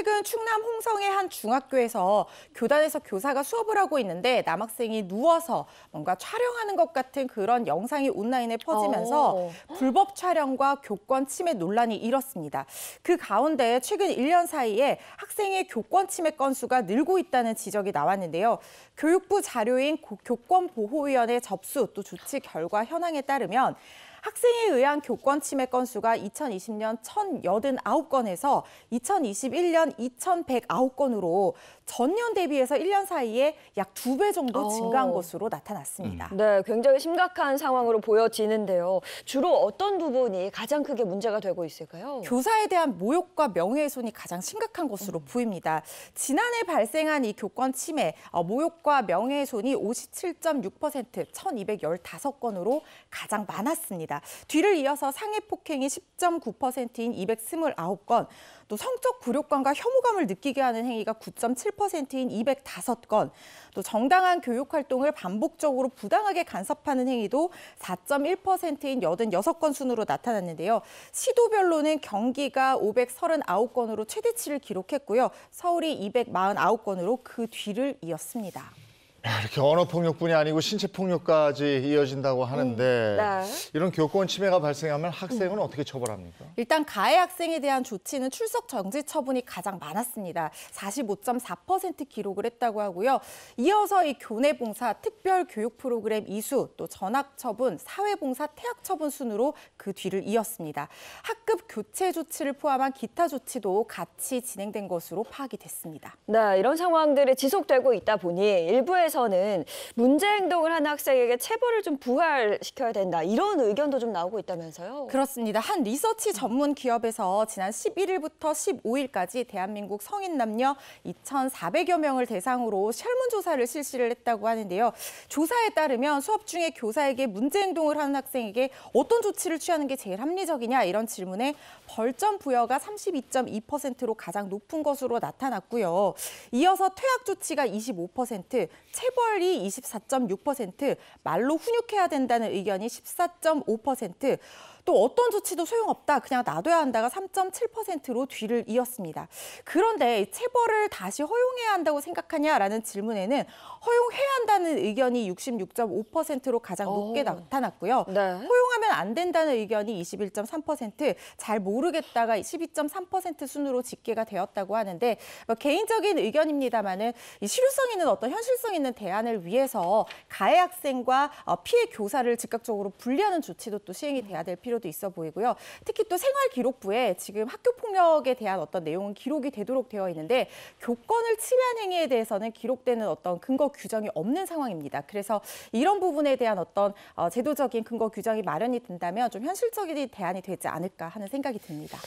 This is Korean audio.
최근 충남 홍성의 한 중학교에서 교단에서 교사가 수업을 하고 있는데 남학생이 누워서 뭔가 촬영하는 것 같은 그런 영상이 온라인에 퍼지면서 불법 촬영과 교권 침해 논란이 일었습니다. 그 가운데 최근 1년 사이에 학생의 교권 침해 건수가 늘고 있다는 지적이 나왔는데요. 교육부 자료인 교권보호위원회 접수 또 조치 결과 현황에 따르면 학생에 의한 교권 침해 건수가 2020년 1,089건에서 2021년 2,109건으로 전년 대비해서 1년 사이에 약 2배 정도 증가한 것으로 나타났습니다. 네, 굉장히 심각한 상황으로 보여지는데요. 주로 어떤 부분이 가장 크게 문제가 되고 있을까요? 교사에 대한 모욕과 명예훼손이 가장 심각한 것으로 보입니다. 지난해 발생한 이 교권 침해, 모욕과 명예훼손이 57.6%, 1,215건으로 가장 많았습니다. 뒤를 이어서 상해폭행이 10.9%인 229건, 또 성적 굴욕감과 혐오감을 느끼게 하는 행위가 9.7%인 205건, 또 정당한 교육활동을 반복적으로 부당하게 간섭하는 행위도 4.1%인 86건 순으로 나타났는데요. 시도별로는 경기가 539건으로 최대치를 기록했고요. 서울이 249건으로 그 뒤를 이었습니다. 이렇게 언어폭력뿐이 아니고 신체폭력까지 이어진다고 하는데 이런 교권 침해가 발생하면 학생은 어떻게 처벌합니까? 일단 가해 학생에 대한 조치는 출석 정지 처분이 가장 많았습니다. 45.4% 기록을 했다고 하고요. 이어서 이 교내봉사, 특별교육 프로그램 이수, 또 전학 처분, 사회봉사, 퇴학 처분 순으로 그 뒤를 이었습니다. 학급 교체 조치를 포함한 기타 조치도 같이 진행된 것으로 파악이 됐습니다. 네, 이런 상황들이 지속되고 있다 보니 일부에서는 문제 행동을 한 학생에게 체벌을 좀 부활시켜야 된다, 이런 의견도 좀 나오고 있다면서요? 그렇습니다. 한 리서치 전문 기업에서 지난 11일부터 15일까지 대한민국 성인 남녀 2,400여 명을 대상으로 설문조사를 실시를 했다고 하는데요. 조사에 따르면 수업 중에 교사에게 문제 행동을 하는 학생에게 어떤 조치를 취하는 게 제일 합리적이냐, 이런 질문에 벌점 부여가 32.2%로 가장 높은 것으로 나타났고요. 이어서 퇴학 조치가 25%, 체벌이 24.6%, 말로 훈육해야 된다는 의견이 14.5%, 또 어떤 조치도 소용없다, 그냥 놔둬야 한다가 3.7%로 뒤를 이었습니다. 그런데 체벌을 다시 허용해야 한다고 생각하냐라는 질문에는 허용해야 한다는 의견이 66.5%로 가장 높게 나타났고요. 허용하면 안 된다는 의견이 21.3%, 잘 모르겠다가 12.3% 순으로 집계가 되었다고 하는데, 개인적인 의견입니다만은 이 실효성 있는 어떤 현실성 있는 대안을 위해서 가해 학생과 피해 교사를 즉각적으로 분리하는 조치도 또 시행이 돼야 될 필요도 있어 보이고요. 특히 또 생활기록부에 지금 학교폭력에 대한 어떤 내용은 기록이 되도록 되어 있는데 교권을 침해한 행위에 대해서는 기록되는 어떤 근거 규정이 없는 상황입니다. 그래서 이런 부분에 대한 어떤 제도적인 근거 규정이 마련이 된다면 좀 현실적인 대안이 되지 않을까 하는 생각이 듭니다.